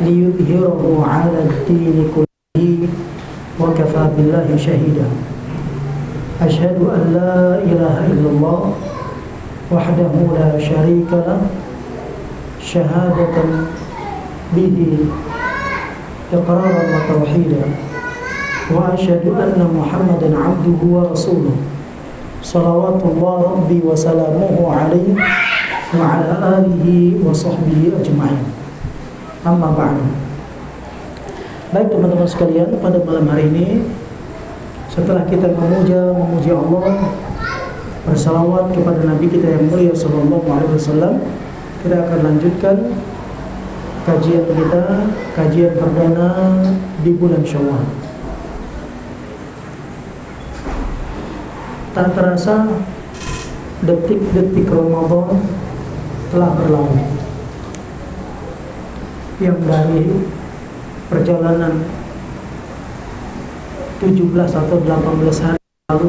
ليظهره على الدين كله وكفى بالله شهيدا أشهد أن لا إله إلا الله وحده لا شريك له شهادة به إقرارا وتوحيدا وأشهد أن محمدا عبده ورسوله صلوات الله ربي وسلامه عليه وعلى آله وصحبه أجمعين. Amma ba'du. Baik teman-teman sekalian, pada malam hari ini setelah kita memuji Allah, bersalawat kepada Nabi kita yang mulia sallallahu alaihi wasallam, kita akan lanjutkan kajian perdana di bulan Syawal. Tak terasa detik-detik Ramadan telah berlalu. Yang dari perjalanan 17 atau 18 hari lalu,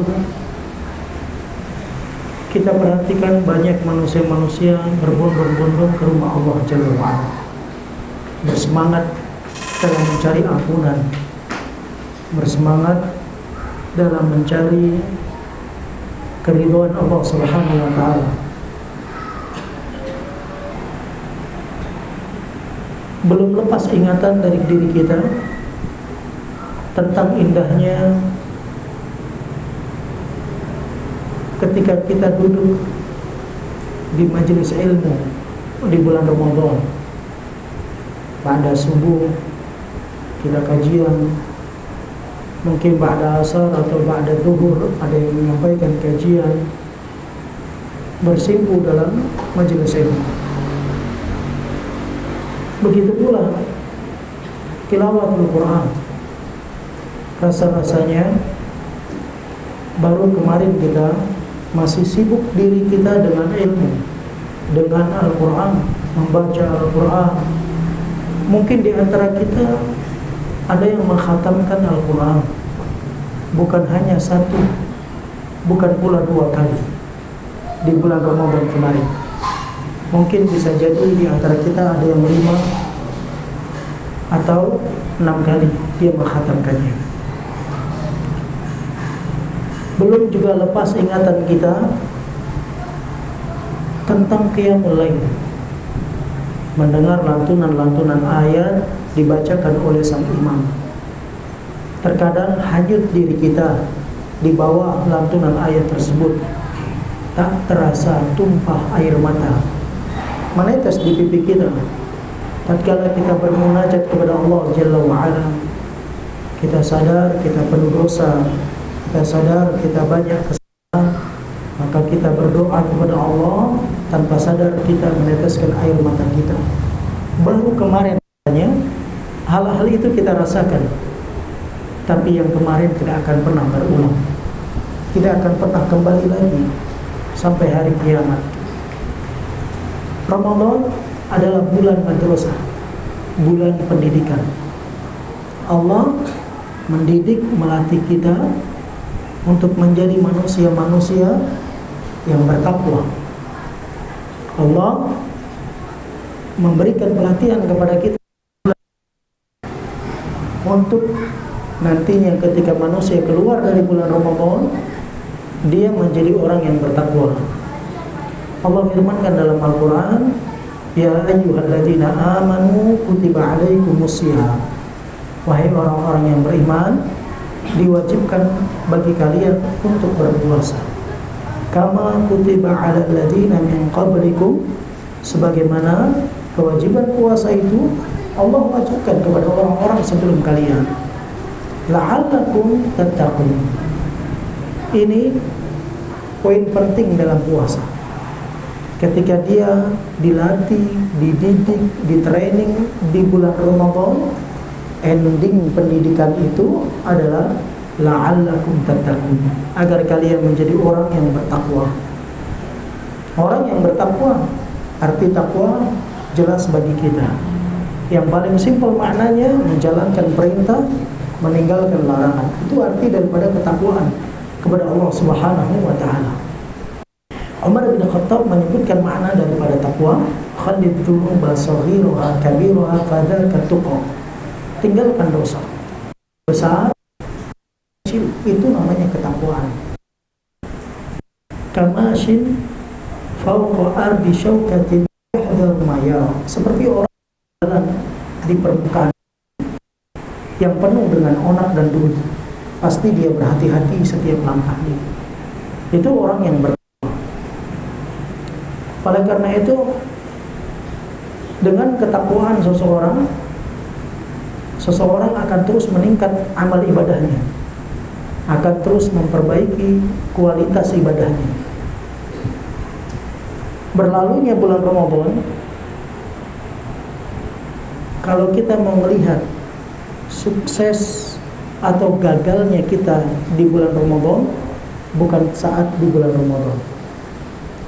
kita perhatikan banyak manusia-manusia berbondong-bondong ke rumah Allah Jalla wa'ala, bersemangat dalam mencari ampunan, bersemangat dalam mencari keridhaan Allah Subhanahu wa ta'ala. Belum lepas ingatan dari diri kita tentang indahnya ketika kita duduk di majelis ilmu di bulan Ramadan. Pada subuh kita kajian, mungkin pada asar atau pada zuhur ada yang menyampaikan kajian, bersimpu dalam majelis ilmu. Begitu pula tilawatul Quran. Rasa-rasanya baru kemarin kita masih sibuk diri kita dengan ilmu, dengan Al-Quran, membaca Al-Quran. Mungkin di antara kita ada yang mengkhatamkan Al-Quran bukan hanya satu, bukan pula dua kali di bulan Ramadan kemarin. Mungkin bisa jadi di antara kita ada yang 5 atau 6 kali dia mengkhatamkannya. Belum juga lepas ingatan kita tentang qiyamul lail, mendengar lantunan-lantunan ayat dibacakan oleh sang imam. Terkadang hanyut diri kita di bawah lantunan ayat tersebut, tak terasa tumpah air mata menetes di pipi kita. Tatkala kita bermunajat kepada Allah Jalla wa'ala, kita sadar kita penuh dosa, kita sadar kita banyak kesalahan, maka kita berdoa kepada Allah tanpa sadar kita meneteskan air mata kita. Baru kemarin hal-hal itu kita rasakan, tapi yang kemarin tidak akan pernah berulang, tidak akan pernah kembali lagi sampai hari kiamat. Ramadan adalah bulan madrasah, bulan pendidikan. Allah mendidik, melatih kita untuk menjadi manusia-manusia yang bertakwa. Allah memberikan pelatihan kepada kita untuk nantinya ketika manusia keluar dari bulan Ramadan, dia menjadi orang yang bertakwa. Allah firmankan dalam Al-Quran, Ya ayyuhalladzina amanu kutiba alaikumusiyam. Wahai orang-orang yang beriman, diwajibkan bagi kalian untuk berpuasa. Kama kutiba alal ladzina min qablikum, sebagaimana kewajiban puasa itu Allah wajibkan kepada orang-orang sebelum kalian. La'allakum tattaqun. Ini poin penting dalam puasa. Ketika dia dilatih, dididik, ditraining di bulan Ramadan, ending pendidikan itu adalah la'allakum tattaqun, agar kalian menjadi orang yang bertakwa. Orang yang bertakwa, arti takwa jelas bagi kita. Yang paling simpel maknanya menjalankan perintah, meninggalkan larangan. Itu arti daripada ketakwaan kepada Allah Subhanahu wa taala. Umar bin Khattab menyebutkan makna daripada takwa, khallid dzunuba saghiruha kabiruha fadzaka tuqa. Tinggalkan dosa besar kecil, itu namanya ketakwaan. Kamashin fawqa ardi syaukatin yahdharu ma yara. Seperti orang jalan di permukaan yang penuh dengan onak dan duri, pasti dia berhati-hati setiap langkahnya. Itu orang yang bertakwa. Oleh karena itu, dengan ketakwaan seseorang akan terus meningkat amal ibadahnya, akan terus memperbaiki kualitas ibadahnya. Berlalunya bulan Ramadan, kalau kita mau melihat sukses atau gagalnya kita di bulan Ramadan, bukan saat di bulan Ramadan,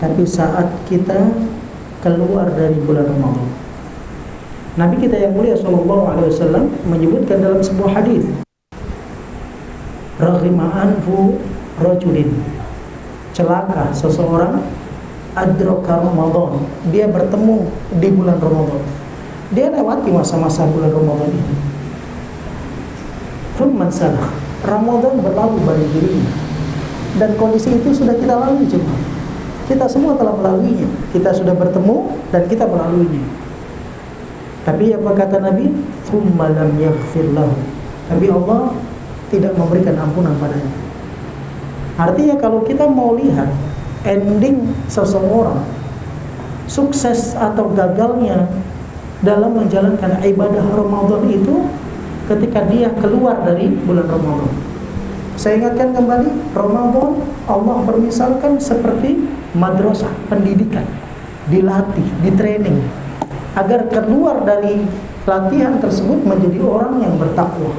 tapi saat kita keluar dari bulan Ramadan. Nabi kita yang mulia SAW menyebutkan dalam sebuah hadis, raghima anfu rajulin, celaka seseorang adraka Ramadan, dia bertemu di bulan Ramadan, dia lewati masa-masa bulan Ramadan itu. Thumma salah, Ramadan berlalu bagi dirinya, dan kondisi itu sudah kita lalui jemaah. Kita semua telah melaluinya, kita sudah bertemu dan kita melaluinya. Tapi apa kata Nabi? Thumma lam yaghfir lahu. Tapi Allah tidak memberikan ampunan padanya. Artinya kalau kita mau lihat ending seseorang, sukses atau gagalnya dalam menjalankan ibadah Ramadan itu ketika dia keluar dari bulan Ramadan. Saya ingatkan kembali, Ramadan Allah permisalkan seperti madrasah, pendidikan, dilatih, ditraining agar keluar dari latihan tersebut menjadi orang yang bertakwa.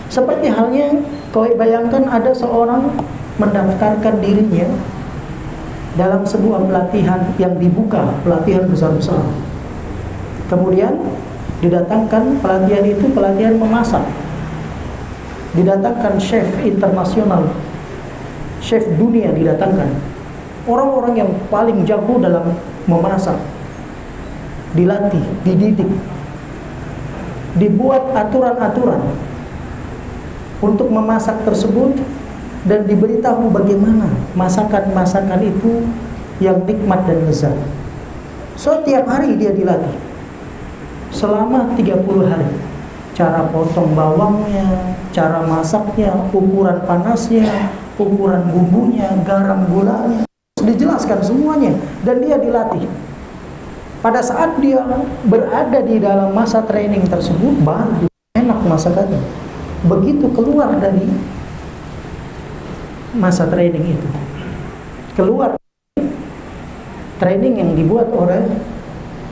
Seperti halnya kau bayangkan ada seorang mendaftarkan dirinya dalam sebuah pelatihan yang dibuka, pelatihan besar-besar. Kemudian didatangkan pelatihan itu, pelatihan memasak. Didatangkan chef internasional, chef dunia didatangkan. Orang-orang yang paling jago dalam memasak. Dilatih, dididik. Dibuat aturan-aturan untuk memasak tersebut dan diberitahu bagaimana masakan-masakan itu yang nikmat dan lezat. Setiap hari dia dilatih selama 30 hari. Cara potong bawangnya, cara masaknya, ukuran panasnya, ukuran bumbunya, garam gulanya, dijelaskan semuanya dan dia dilatih. Pada saat dia berada di dalam masa training tersebut, baru enak masakannya. Begitu keluar dari masa training itu, keluar training yang dibuat oleh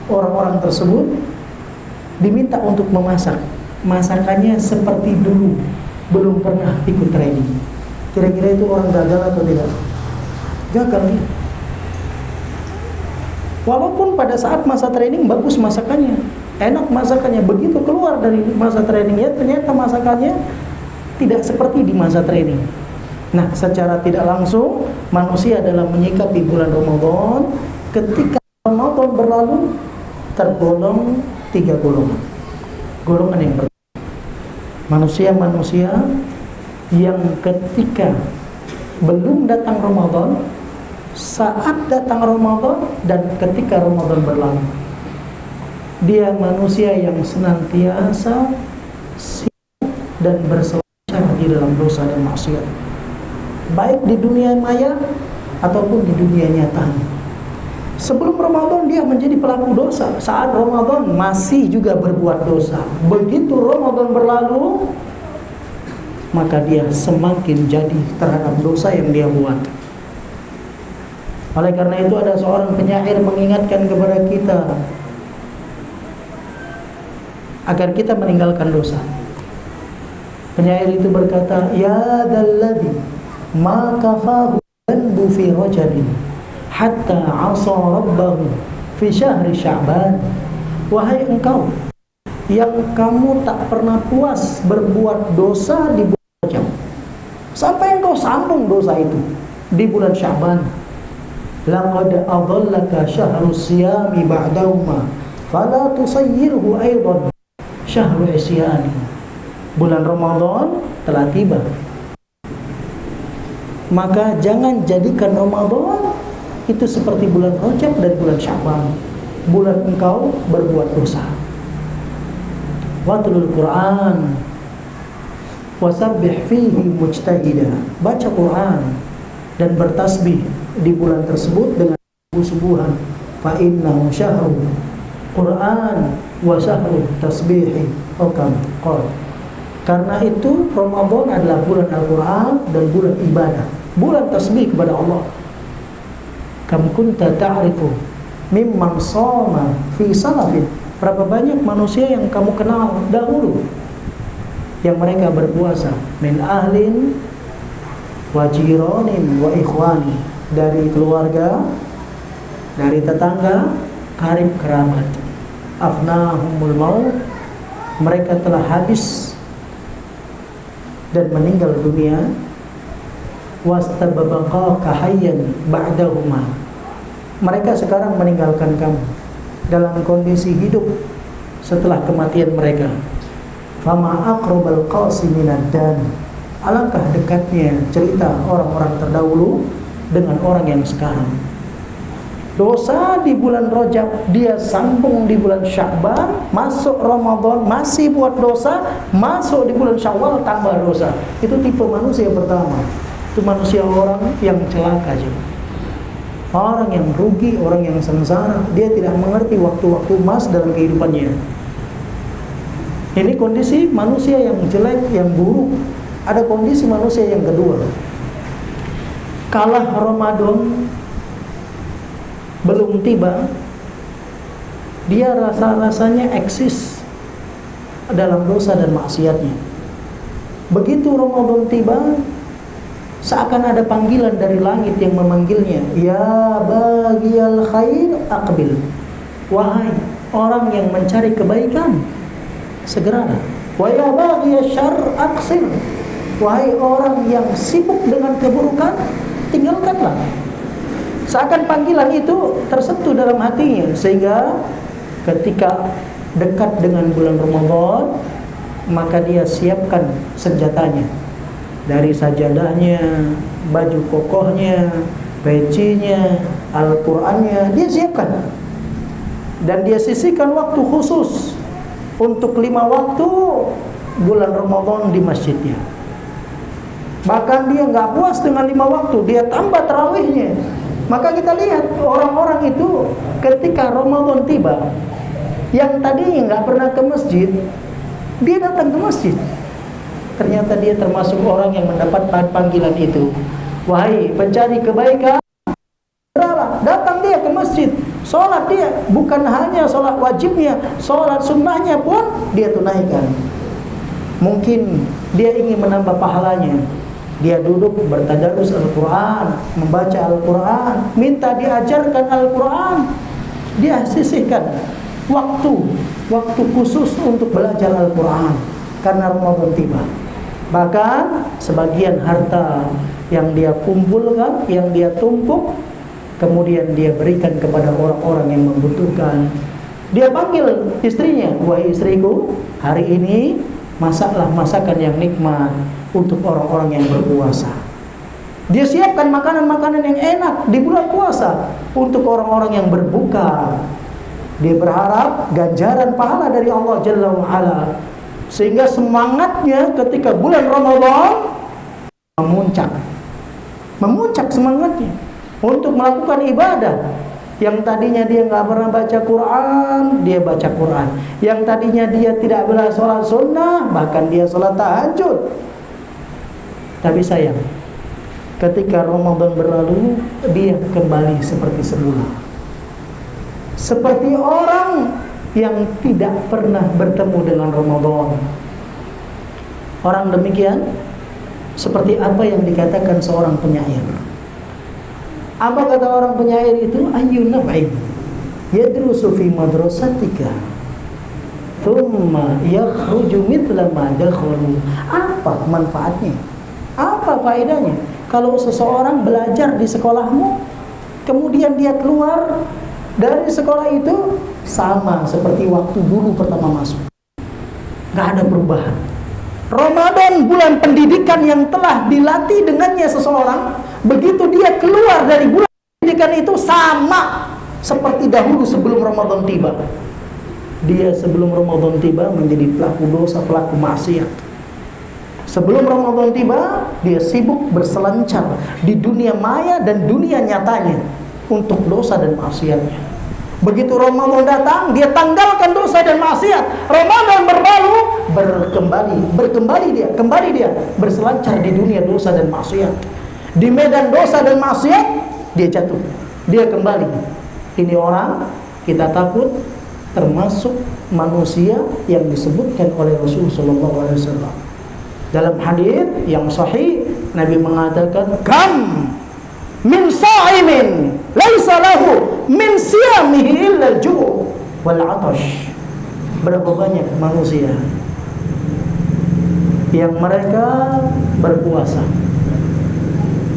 orang-orang tersebut, diminta untuk memasak. Masakannya seperti dulu, belum pernah ikut training. Kira-kira itu orang gagal atau tidak? Gagal ya. Walaupun pada saat masa training bagus masakannya, enak masakannya, begitu keluar dari masa trainingnya ternyata masakannya tidak seperti di masa training. Nah, secara tidak langsung manusia dalam menyikapi bulan Ramadan, ketika Ramadan berlalu tergolong 3 golongan. Golongan yang pertama, manusia-manusia yang ketika belum datang Ramadan, saat datang Ramadan, dan ketika Ramadan berlalu, dia manusia yang senantiasa sibuk dan berselancar di dalam dosa dan maksiat, baik di dunia maya ataupun di dunia nyatanya. Sebelum Ramadan dia menjadi pelaku dosa, saat Ramadan masih juga berbuat dosa. Begitu Ramadan berlalu, maka dia semakin jadi terhadap dosa yang dia buat. Oleh karena itu ada seorang penyair mengingatkan kepada kita agar kita meninggalkan dosa. Penyair itu berkata, ya dalladhi ma kafahu dhanbu fi rajabin hatta asa rabbahu fi syahri sya'ban. Wahai engkau yang kamu tak pernah puas berbuat dosa di bulan Rajab, sampai engkau sambung dosa itu di bulan Sya'ban. laqad adallaka syahrus siyami ba'dahuma fala tusayyirhu aidan syahrul isyani. Bulan Ramadan telah tiba, maka jangan jadikan Ramadan itu seperti bulan Rajab dan bulan Sya'ban, bulan engkau berbuat dosa. Watlul Quran wasabbih fihi mujtahida, baca Quran dan bertasbih di bulan tersebut dengan subuhan. Fa innahu syahrul Quran wa syahrul tasbihi qam. Karena itu Ramadan adalah bulan Al-Quran dan bulan ibadah, bulan tasbih kepada Allah. Kam kunta ta'rifu mimman shoma fi salafin, berapa banyak manusia yang kamu kenal dahulu yang mereka berpuasa, min ahlin wa jiranin wa ikhwani, dari keluarga, dari tetangga, karib kerabat. Afnahumul maut, mereka telah habis dan meninggal dunia. Wastabaqa kahayyan ba'dahuma, mereka sekarang meninggalkan kamu dalam kondisi hidup setelah kematian mereka. Fama aqrabal qasiminad dan, alangkah dekatnya cerita orang-orang terdahulu dengan orang yang sekarang. Dosa di bulan Rajab dia sambung di bulan Sya'ban, masuk Ramadan masih buat dosa, masuk di bulan Syawal tambah dosa. Itu tipe manusia pertama. Itu manusia orang yang celaka juga, orang yang rugi, orang yang sengsara. Dia tidak mengerti waktu-waktu emas dalam kehidupannya. Ini kondisi manusia yang jelek, yang buruk. Ada kondisi manusia yang kedua, kalah Ramadan belum tiba, dia rasa-rasanya eksis dalam dosa dan maksiatnya. Begitu Ramadan tiba, seakan ada panggilan dari langit yang memanggilnya, ya baghiyal khair aqbil, wahai orang yang mencari kebaikan, segeralah. Wa ya baghiyasy syarr aqsir, wahai orang yang sibuk dengan keburukan, tinggalkanlah. Seakan panggilan itu tersentuh dalam hatinya, sehingga ketika dekat dengan bulan Ramadan, maka dia siapkan senjatanya, dari sajadahnya, baju kokohnya, pecinya, Al-Qur'annya, dia siapkan. Dan dia sisihkan waktu khusus untuk 5 waktu bulan Ramadan di masjidnya. Bahkan dia nggak puas dengan 5 waktu, dia tambah tarawihnya. Maka kita lihat orang-orang itu ketika Ramadan tiba, yang tadinya nggak pernah ke masjid, dia datang ke masjid. Ternyata dia termasuk orang yang mendapat panggilan itu. Wahai pencari kebaikan, datang dia ke masjid. Sholat dia, bukan hanya sholat wajibnya, sholat sunnahnya pun dia tunaikan. Mungkin dia ingin menambah pahalanya, dia duduk bertadarus Al-Quran, membaca Al-Quran, minta diajarkan Al-Quran. Dia sisihkan waktu khusus untuk belajar Al-Quran karena Ramadan tiba. Bahkan sebagian harta yang dia kumpulkan, yang dia tumpuk, kemudian dia berikan kepada orang-orang yang membutuhkan. Dia panggil istrinya, wahai istriku, hari ini masaklah masakan yang nikmat untuk orang-orang yang berpuasa. Dia siapkan makanan-makanan yang enak di bulan puasa untuk orang-orang yang berbuka. Dia berharap ganjaran pahala dari Allah Jalla wa'ala, sehingga semangatnya ketika bulan Ramadan memuncak semangatnya untuk melakukan ibadah. Yang tadinya dia nggak pernah baca Quran, dia baca Quran. Yang tadinya dia tidak pernah sholat sunnah, bahkan dia sholat tahajud. Tapi sayang, ketika Ramadan berlalu, dia kembali seperti semula, seperti orang yang tidak pernah bertemu dengan Ramadan. Orang demikian seperti apa yang dikatakan seorang penyair. Apa kata orang penyair itu? Ayyun naf'in yadrusu fi madrasatika thumma yakhruju mithla ma dakhalu. Apa manfaatnya? Apa faedahnya kalau seseorang belajar di sekolahmu, kemudian dia keluar dari sekolah itu sama seperti waktu dulu pertama masuk. Nggak ada perubahan. Ramadan, bulan pendidikan yang telah dilatih dengannya seseorang, begitu dia keluar dari bulan pendidikan itu sama seperti dahulu sebelum Ramadan tiba. Dia sebelum Ramadan tiba menjadi pelaku dosa, pelaku maksiat. Sebelum Ramadan tiba, dia sibuk berselancar di dunia maya dan dunia nyatanya untuk dosa dan maksiatnya. Begitu Ramadan datang, dia tanggalkan dosa dan maksiat. Ramadan berlalu, kembali dia berselancar di dunia dosa dan maksiat. Di medan dosa dan maksiat, dia jatuh, dia kembali. Ini orang kita takut termasuk manusia yang disebutkan oleh Rasulullah SAW. Dalam hadis yang sahih, Nabi mengatakan, "Kam min sa'imin laisa lahu min siyamihi illa al-ju' wal 'atash." Berapa banyak manusia yang mereka berpuasa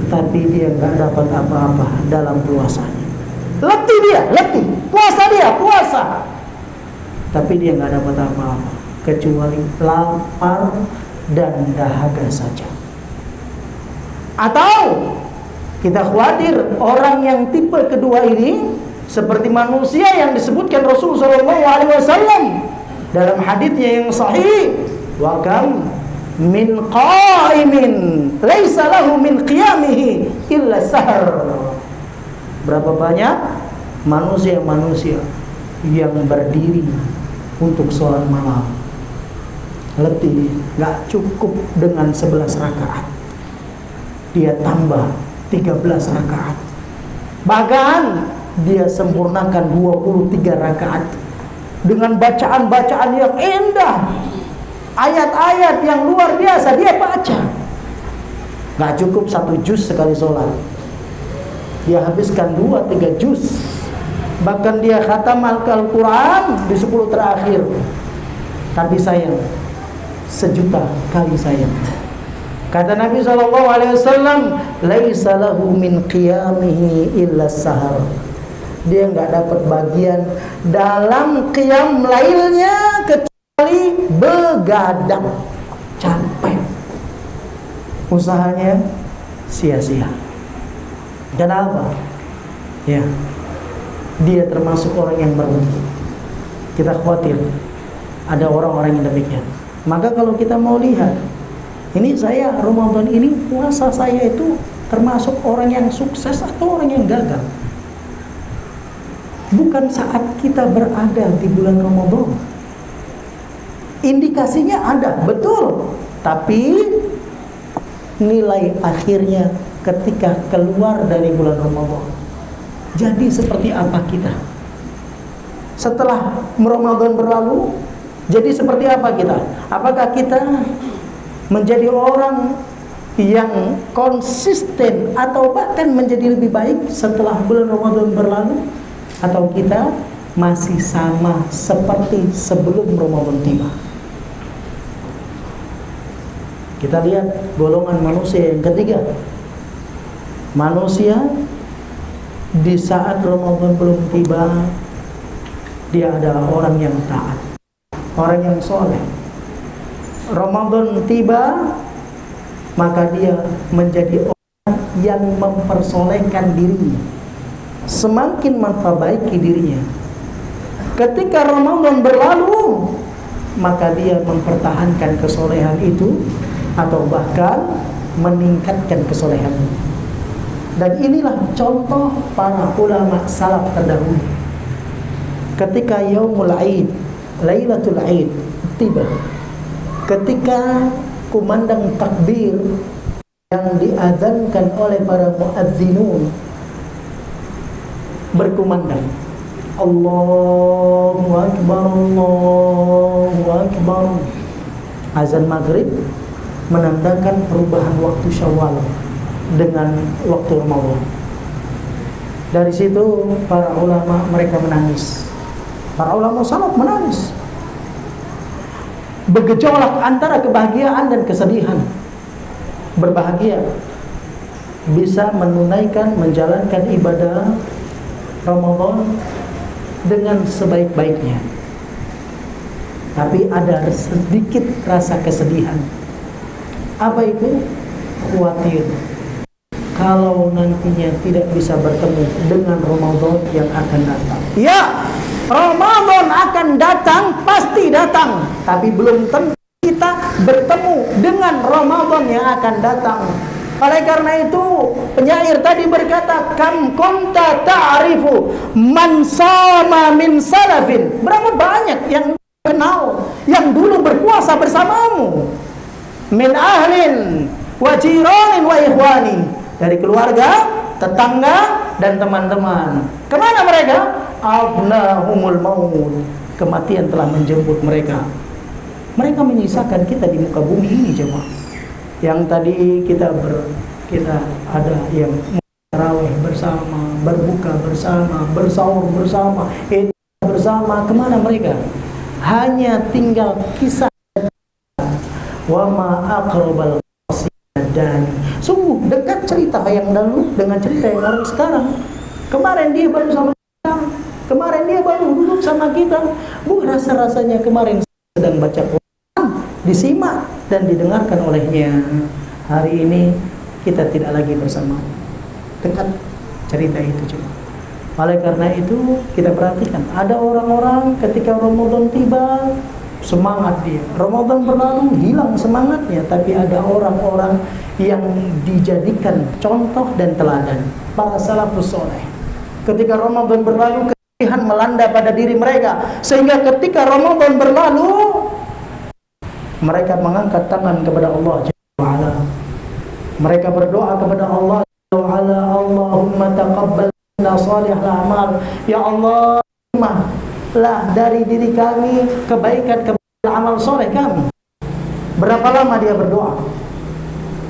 tapi dia enggak dapat apa-apa dalam puasanya. Letih, puasa tapi dia enggak dapat apa-apa kecuali lapar dan dahaga saja. Atau kita khawatir orang yang tipe kedua ini seperti manusia yang disebutkan Rasulullah SAW dalam hadisnya yang sahih, wa kam min qa'imin laisa lahu min qiyamihi illa sahar. Berapa banyak manusia-manusia yang berdiri untuk sholat malam, letih, gak cukup dengan 11 rakaat, dia tambah 13 rakaat. Bahkan dia sempurnakan 23 rakaat dengan bacaan-bacaan yang indah, ayat-ayat yang luar biasa dia baca. Gak cukup 1 juz sekali sholat, dia habiskan 2-3 juz. Bahkan dia khatam Al-Quran di 10 terakhir. Tapi sayang, 1.000.000 kali sayang. Kata Nabi SAW, laisa lahu min qiyamihi illa sahar. Dia enggak dapat bagian dalam qiyam lailnya kecuali begadang, capek, usahanya sia-sia. Kenapa? Ya, dia termasuk orang yang merugi. Kita khawatir ada orang-orang yang demikian. Maka kalau kita mau lihat, ini saya Ramadan ini puasa saya itu termasuk orang yang sukses atau orang yang gagal? Bukan saat kita berada di bulan Ramadan. Indikasinya ada, betul. Tapi nilai akhirnya ketika keluar dari bulan Ramadan, jadi seperti apa kita? Setelah Ramadan berlalu, jadi seperti apa kita? Apakah kita menjadi orang yang konsisten atau bahkan menjadi lebih baik setelah bulan Ramadan berlalu, atau kita masih sama seperti sebelum Ramadan tiba? Kita lihat golongan manusia yang ketiga. Manusia di saat Ramadan belum tiba, dia adalah orang yang taat, orang yang soleh. Ramadan tiba, maka dia menjadi orang yang mempersolehkan dirinya, semakin memperbaiki dirinya. Ketika Ramadan berlalu, maka dia mempertahankan kesolehan itu atau bahkan meningkatkan kesolehannya. Dan inilah contoh para ulama salaf terdahulu. Ketika Yaumul Aid, Lailatul Aid tiba, ketika kumandang takbir yang diadzankan oleh para muadzinun berkumandang, Allahu Akbar, Allahu Akbar, azan maghrib menandakan perubahan waktu Syawal dengan waktu Ramadan. Dari situ para ulama mereka menangis. Para ulama salaf menangis, bergejolak antara kebahagiaan dan kesedihan. Berbahagia bisa menunaikan, menjalankan ibadah Ramadan dengan sebaik-baiknya. Tapi ada sedikit rasa kesedihan. Apa itu? Khawatir kalau nantinya tidak bisa bertemu dengan Ramadan yang akan datang. Ya, Ramadan akan datang, pasti datang, tapi belum tentu kita bertemu dengan Ramadan yang akan datang. Oleh karena itu, penyair tadi berkata, kam kunta ta'rifu man sama min salafin. Berapa banyak yang kenal, yang dulu berpuasa bersamamu, min ahlin wa jiranin wa ikhwani, dari keluarga, tetangga, dan teman-teman. Kemana mereka? Afnahumul maut. Kematian telah menjemput mereka. Mereka menyisakan kita di muka bumi ini, jemaah. Yang tadi kita ada yang tarawih bersama, berbuka bersama, bersahur bersama, itu bersama. Kemana mereka? Hanya tinggal kisah. Wa ma aqrabal dan sungguh dekat cerita yang dahulu dengan cerita yang orang sekarang. Kemarin dia baru sama kita, kemarin dia baru duduk sama kita. Rasa-rasanya kemarin sedang baca Quran, disimak dan didengarkan olehnya. Hari ini kita tidak lagi bersama. Dekat cerita itu cuma. Oleh karena itu kita perhatikan, ada orang-orang ketika Ramadan tiba semangat dia. Ramadan berlalu hilang semangatnya, tapi ada orang-orang yang dijadikan contoh dan teladan, para salafus saleh. Ketika Ramadan berlalu, kesedihan melanda pada diri mereka, sehingga ketika Ramadan berlalu mereka mengangkat tangan kepada Allah Jalla wa Ala. Mereka berdoa kepada Allah Jalla wa Ala, Allahumma taqabbal minna salihal a'mal. Ya Allah, lah dari diri kami kebaikan amal soleh kami. Berapa lama dia berdoa?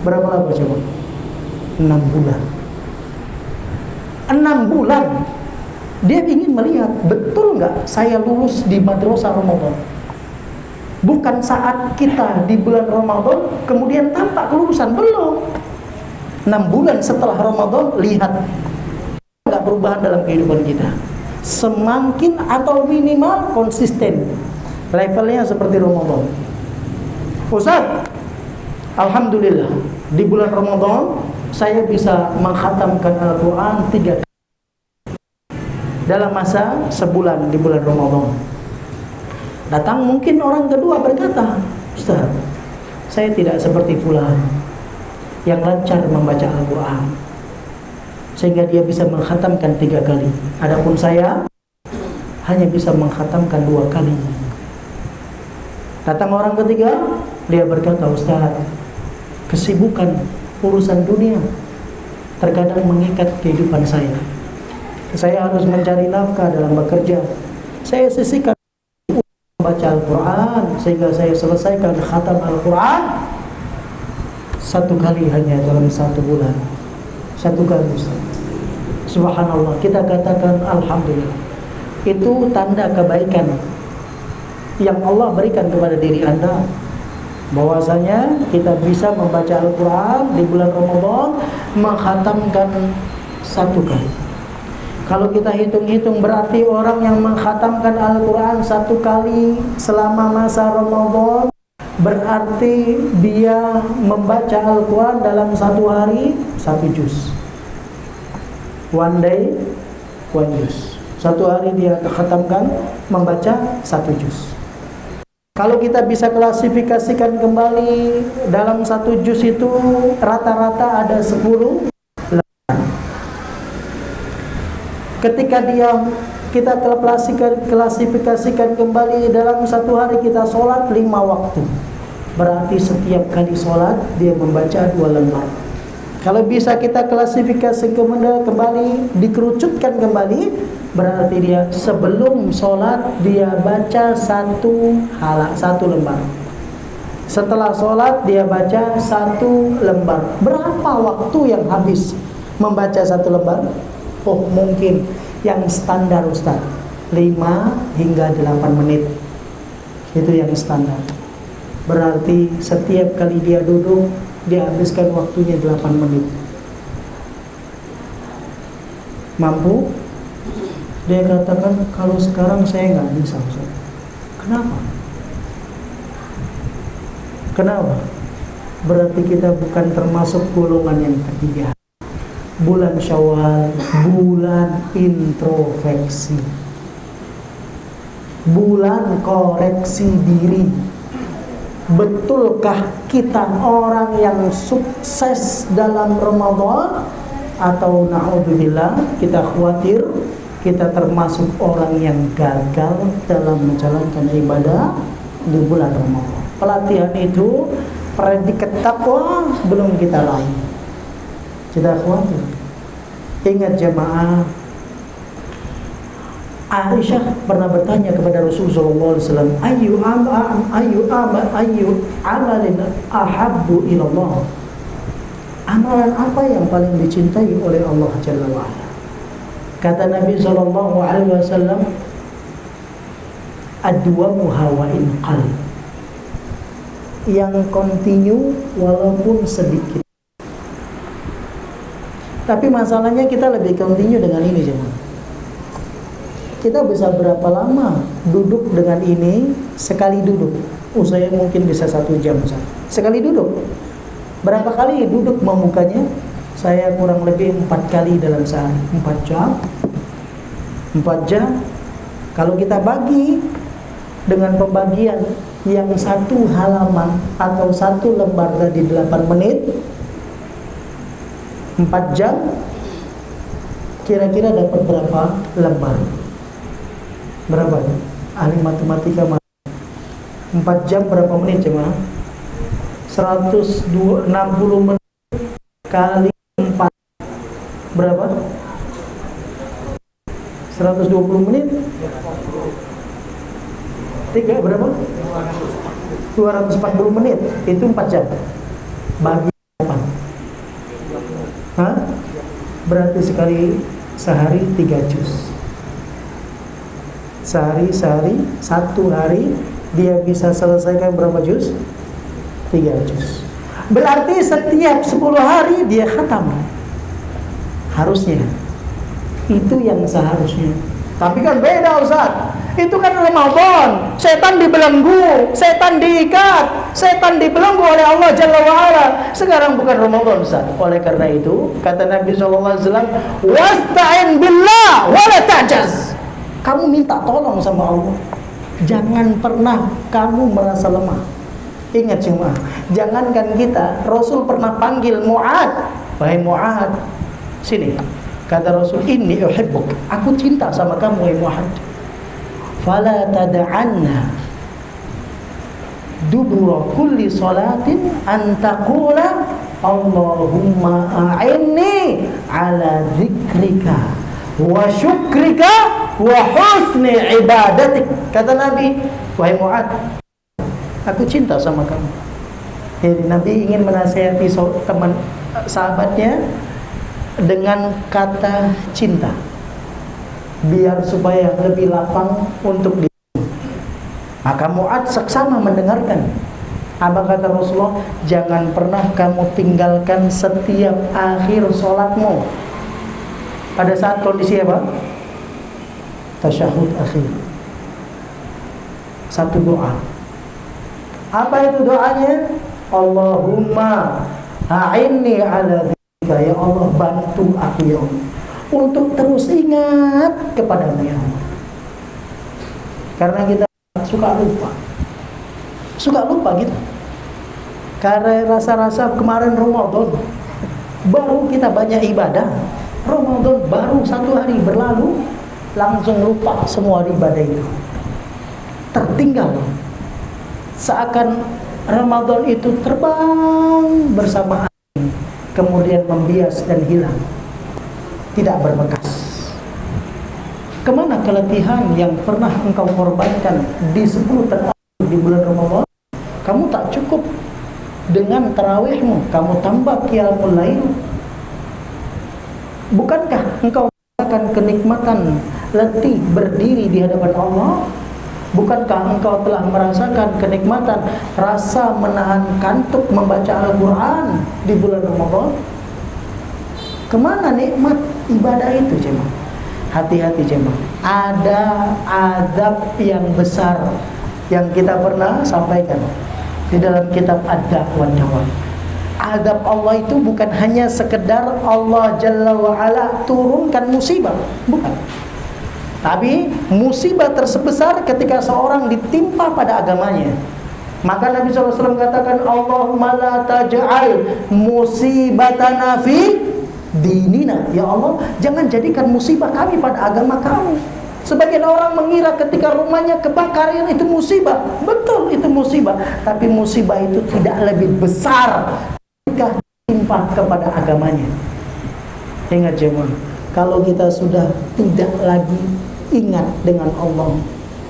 Berapa lama coba? 6 bulan. 6 bulan dia ingin melihat betul nggak saya lulus di madrasah Ramadan. Bukan saat kita di bulan Ramadan kemudian tampak kelulusan, belum. 6 bulan setelah Ramadan, lihat nggak perubahan dalam kehidupan kita. Semakin atau minimal konsisten, levelnya seperti Ramadan. Ustaz, alhamdulillah di bulan Ramadan saya bisa mengkhatamkan Al-Quran 3 kali dalam masa sebulan di bulan Ramadan. Datang mungkin orang kedua berkata, Ustaz, saya tidak seperti fulan yang lancar membaca Al-Quran sehingga dia bisa mengkhatamkan 3 kali. Adapun saya hanya bisa mengkhatamkan 2 kali. Datang orang ketiga, dia berkata, Ustaz, kesibukan urusan dunia terkadang mengikat kehidupan saya. Saya harus mencari nafkah dalam bekerja. Saya sisihkan membaca Al-Quran sehingga saya selesaikan khatam Al-Quran 1 kali hanya dalam 1 bulan. 1 kali, Ustaz. Subhanallah, kita katakan alhamdulillah. Itu tanda kebaikan yang Allah berikan kepada diri Anda, bahwasanya kita bisa membaca Al-Quran di bulan Ramadan, mengkhatamkan 1 kali. Kalau kita hitung-hitung, berarti orang yang mengkhatamkan Al-Quran 1 kali selama masa Ramadan, berarti dia membaca Al-Quran dalam 1 hari 1 juz. One day, 1 juz. 1 hari dia khatamkan membaca 1 juz. Kalau kita bisa klasifikasikan kembali, dalam 1 juz itu rata-rata ada 10 lembar. Ketika kita klasifikasikan kembali, dalam 1 hari kita sholat 5 waktu, berarti setiap kali sholat dia membaca 2 lembar. Kalau bisa kita klasifikasi kembali, dikerucutkan kembali, berarti dia sebelum sholat dia baca 1 lembar. Setelah sholat dia baca 1 lembar. Berapa waktu yang habis membaca 1 lembar? Oh, mungkin yang standar, Ustaz, 5 hingga 8 menit. Itu yang standar. Berarti setiap kali dia duduk, dia habiskan waktunya 8 menit. Mampu? Dia katakan, kalau sekarang saya nggak bisa, Ustaz. Kenapa? Kenapa? Berarti kita bukan termasuk golongan yang ketiga. Bulan Syawal, bulan introspeksi, bulan koreksi diri. Betulkah kita orang yang sukses dalam Ramadan? Atau na'udzubillah, kita khawatir kita termasuk orang yang gagal dalam menjalankan ibadah di bulan Ramadan. Pelatihan itu predikat takwa belum kita raih. Kita khawatir. Ingat jemaah, Aisyah pernah bertanya kepada Rasulullah SAW, ayu amalin ahabbu ilallah. Amalan apa yang paling dicintai oleh Allah Jalla wa'ala? Kata Nabi SAW, adwamu hawain qalb, yang kontinu walaupun sedikit. Tapi masalahnya kita lebih kontinu dengan ini, jemaah. Kita bisa berapa lama duduk dengan ini? Sekali duduk, saya mungkin bisa 1 jam sekali duduk. Berapa kali duduk membukanya? Saya kurang lebih 4 kali dalam sehari. 4 jam. 4 jam. Kalau kita bagi dengan pembagian yang 1 halaman atau 1 lembar tadi 8 menit, 4 jam, kira-kira dapat berapa lembar? Berapa? Ahli matematika 4 jam berapa menit, jemaah? 160 menit kali 4 berapa? 120 menit 3 berapa? 240 menit. Itu 4 jam bagi 8. Hah? Berarti sehari 3 juz. Sehari 1 hari dia bisa selesaikan berapa juz? 3 juz. Berarti setiap 10 hari dia khatam. Harusnya. Itu yang seharusnya. Tapi kan beda, Ustaz. Itu kan Ramadan. Setan dibelenggu, setan diikat, setan dibelenggu oleh Allah Jalla wa'ala. Sekarang bukan Ramadan, Ustaz. Oleh karena itu, kata Nabi SAW, wasta'in billah wala ta'jaz. Kamu minta tolong sama Allah. Jangan pernah kamu merasa lemah. Ingat cuma, jangankan kita, Rasul pernah panggil Mu'ad. Wahai Mu'ad, sini. Kata Rasul, inni uhibbuk, aku cinta sama kamu, wahai Mu'ad. Fala tada'anna dubura kulli salatin an taqula Allahumma a'inni ala dzikrika wa syukrika wa husni ibadatik. Kata Nabi, wahai Mu'ad, aku cinta sama kamu. Jadi Nabi ingin menasihati teman sahabatnya dengan kata cinta, biar supaya lebih lapang untuk dia. Maka Mu'ad seksama mendengarkan. Apa kata Rasulullah? Jangan pernah kamu tinggalkan setiap akhir sholatmu. Pada saat kondisi apa? Tasyahud akhir. Satu doa. Apa itu doanya? Allahumma a'inni ala dzikra, ya Allah bantu aku ya Allah untuk terus ingat kepadamu ya Allah. Karena kita suka lupa gitu. Karena rasa-rasa kemarin Ramadan baru kita banyak ibadah, Ramadan baru 1 hari berlalu langsung lupa semua ibadah itu, tertinggal. Seakan Ramadan itu terbang bersama angin, kemudian membias dan hilang, tidak berbekas. Kemana keletihan yang pernah engkau korbankan di 10 terakhir di bulan Ramadan? Kamu tak cukup dengan tarawihmu, kamu tambah qiyamul lail. Bukankah engkau merasakan kenikmatan letih berdiri di hadapan Allah? Bukankah engkau telah merasakan kenikmatan rasa menahan kantuk membaca Al-Quran di bulan Ramadan? Kemana nikmat ibadah itu jemaah. Hati-hati jemaah. Ada azab yang besar yang kita pernah sampaikan di dalam kitab Ad-Da'wah wan Dawah. Azab Allah itu bukan hanya sekedar Allah Jalla wa'ala turunkan musibah, bukan. Tapi musibah tersebesar ketika seorang ditimpa pada agamanya. Maka Nabi SAW katakan, Allahumma la taj'al musibatana fi dinina. Ya Allah, jangan jadikan musibah kami pada agama kami. Sebagian orang mengira ketika rumahnya kebakar itu musibah. Betul, itu musibah. Tapi musibah itu tidak lebih besar ketika ditimpa kepada agamanya. Ingat jemaah, kalau kita sudah tidak lagi ingat dengan Allah,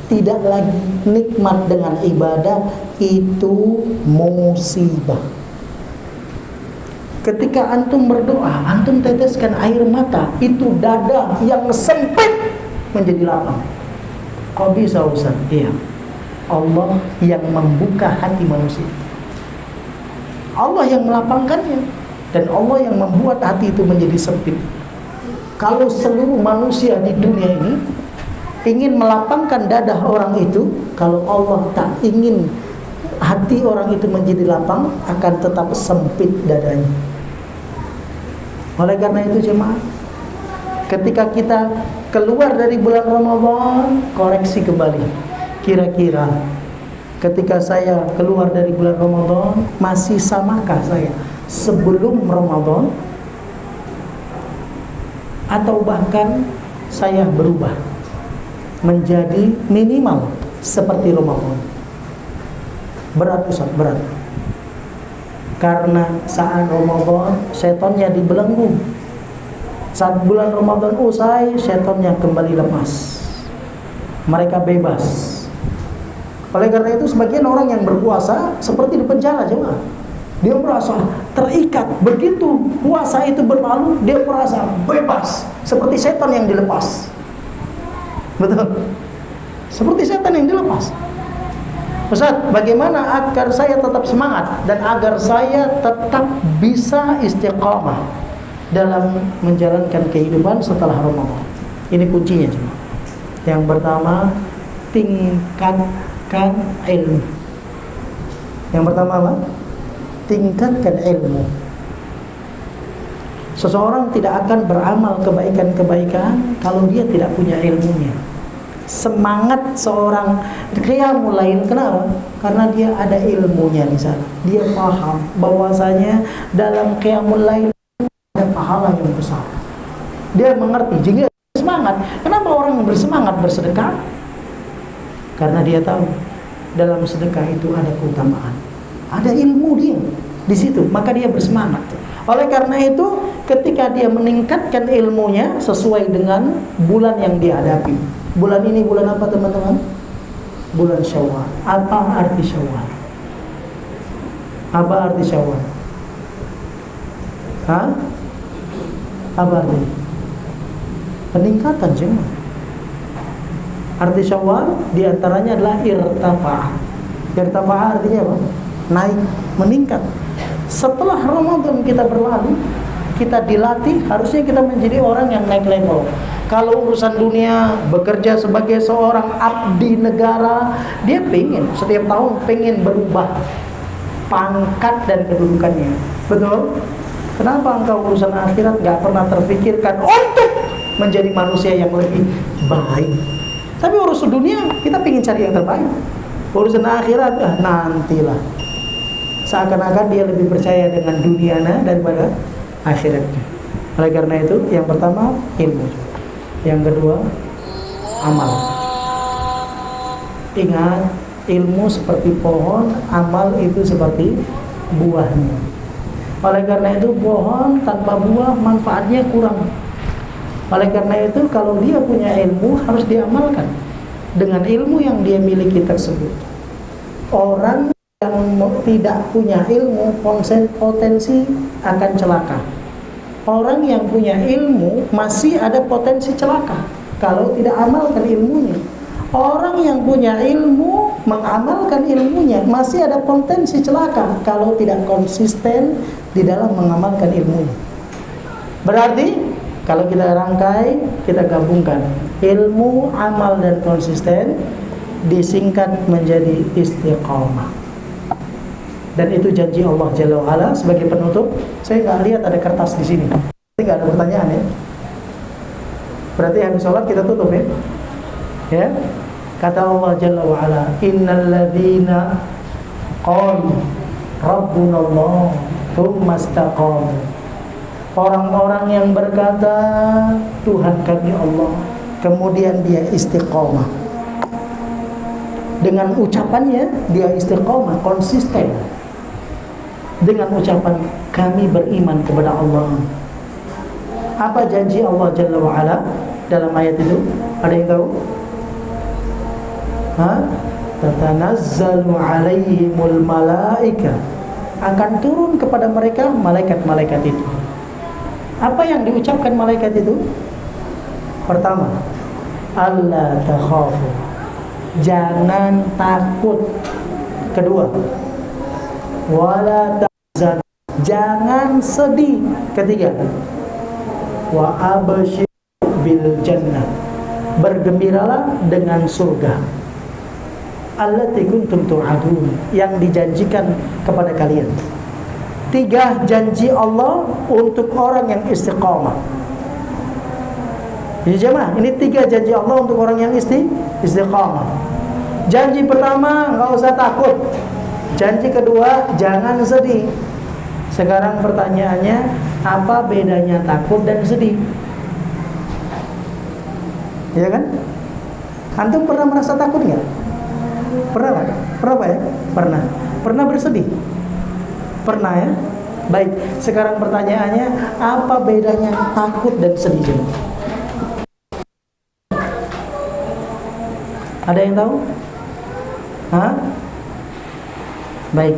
tidak lagi nikmat dengan ibadah, itu musibah. Ketika antum berdoa, antum teteskan air mata, itu dada yang sempit menjadi lapang. Kok bisa Ustaz? Iya, Allah yang membuka hati manusia, Allah yang melapangkannya, dan Allah yang membuat hati itu menjadi sempit. Kalau seluruh manusia di dunia ini ingin melapangkan dada orang itu, kalau Allah tak ingin hati orang itu menjadi lapang, akan tetap sempit dadanya. Oleh karena itu jemaah, ketika kita keluar dari bulan Ramadan, koreksi kembali. Kira-kira ketika saya keluar dari bulan Ramadan, masih samakah saya sebelum Ramadan? Atau bahkan saya berubah menjadi minimal seperti Ramadan? Berat Ustaz, berat. Karena saat Ramadan setannya dibelenggu. Saat bulan Ramadan usai, setannya kembali lepas. Mereka bebas. Oleh karena itu sebagian orang yang berpuasa seperti di penjara jemaah. Dia merasa terikat. Begitu puasa itu berlalu, dia merasa bebas, seperti setan yang dilepas. Betul. Seperti setan yang dilepas. Ustaz, bagaimana agar saya tetap semangat dan agar saya tetap bisa istiqamah dalam menjalankan kehidupan setelah Ramadan? Ini kuncinya jemaah. Yang pertama, tingkatkan ilmu. Yang pertama apa? Tingkatkan ilmu. Seseorang tidak akan beramal kebaikan-kebaikan kalau dia tidak punya ilmunya. Semangat seorang qiyamul lail, kenapa? Karena dia ada ilmunya di sana. Dia paham bahwasanya dalam qiyamul lail ada pahala yang besar. Dia mengerti, jika semangat. Kenapa orang bersemangat bersedekah? Karena dia tahu dalam sedekah itu ada keutamaan. Ada ilmu dia di situ, maka dia bersemangat. Oleh karena itu, ketika dia meningkatkan ilmunya sesuai dengan bulan yang dihadapi. Bulan ini bulan apa teman-teman? Bulan Syawal. Apa arti Syawal? Apa arti Syawal? Hah? Apa arti? Peningkatan jemaah. Arti Syawal diantaranya adalah irtafa'ah. Irtafa'ah artinya apa? Naik, meningkat. Setelah Ramadan kita berlalu, kita dilatih, harusnya kita menjadi orang yang naik level. Kalau urusan dunia, bekerja sebagai seorang abdi negara, dia pengen setiap tahun pengen berubah pangkat dan kedudukannya. Betul? Kenapa engkau urusan akhirat gak pernah terfikirkan untuk menjadi manusia yang lebih baik? Tapi urusan dunia kita pengen cari yang terbaik. Urusan akhirat nantilah. Seakan-akan dia lebih percaya dengan duniana daripada akhiratnya. Oleh karena itu, yang pertama ilmu, yang kedua amal. Ingat, ilmu seperti pohon, amal itu seperti buahnya. Oleh karena itu, pohon tanpa buah manfaatnya kurang. Oleh karena itu, kalau dia punya ilmu harus diamalkan dengan ilmu yang dia miliki tersebut. Orang yang tidak punya ilmu potensi akan celaka. Orang yang punya ilmu masih ada potensi celaka kalau tidak amalkan ilmunya. Orang yang punya ilmu mengamalkan ilmunya masih ada potensi celaka kalau tidak konsisten di dalam mengamalkan ilmunya. Berarti Kalau kita rangkai, kita gabungkan ilmu, amal, dan konsisten, disingkat menjadi istiqamah. Dan itu janji Allah Jalla wa'ala. Sebagai penutup, saya nggak lihat ada kertas di sini. Berarti nggak ada pertanyaan ya. Berarti habis sholat kita tutup ya. Ya. Kata Allah Jalla wa'ala, innal ladzina qalu rabbunallah tsumma istaqamu. Orang-orang yang berkata Tuhan kami Allah, kemudian dia istiqomah. Dengan ucapannya dia istiqomah, konsisten. Dengan ucapan kami beriman kepada Allah. Apa janji Allah Jalla wa'ala dalam ayat itu? Ada yang tahu? Tatanazzalu alaihimul malaika. Akan turun kepada mereka malaikat-malaikat itu. Apa yang diucapkan malaikat itu? Pertama, alla takhafu, jangan takut. Kedua, wala tahzan, jangan sedih. Ketiga, wa abshir bil jannah, bergembiralah dengan surga. Allati kuntum tu'adun, yang dijanjikan kepada kalian. 3 janji Allah untuk orang yang istiqamah. Jadi jemaah, ini 3 janji Allah untuk orang yang istiqamah. Janji pertama, enggak usah takut. Janji kedua, jangan sedih. Sekarang pertanyaannya, apa bedanya takut dan sedih? Ya kan? Antum pernah merasa takut enggak? Pernah kan? Pernah Pak ya? Pernah. Pernah bersedih? Pernah ya? Baik, sekarang pertanyaannya, apa bedanya takut dan sedih? Ada yang tahu? Baik,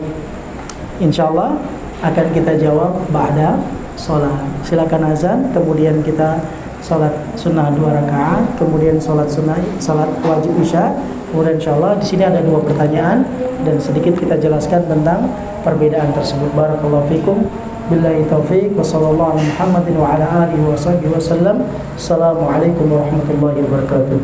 insyaallah akan kita jawab ba'da sholat. Silakan azan, kemudian kita sholat sunnah 2 rakaat, kemudian sholat sunnah, sholat wajib isya. Kemudian insyaallah di sini ada 2 pertanyaan dan sedikit kita jelaskan tentang perbedaan tersebut. Barakallahu fikum. Billahi taufiq wa sallallahu ala Muhammadin wa ala alihi wa sahbihi wasallam. Assalamualaikum warahmatullahi wabarakatuh.